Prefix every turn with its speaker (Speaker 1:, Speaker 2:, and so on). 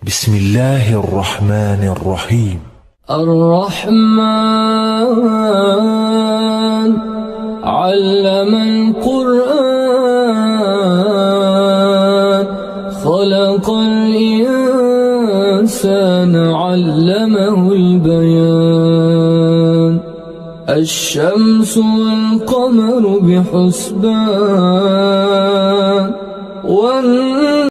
Speaker 1: بسم الله الرحمن الرحيم.
Speaker 2: الرحمن علم القرآن خلق الإنسان علمه البيان الشمس والقمر بحسبان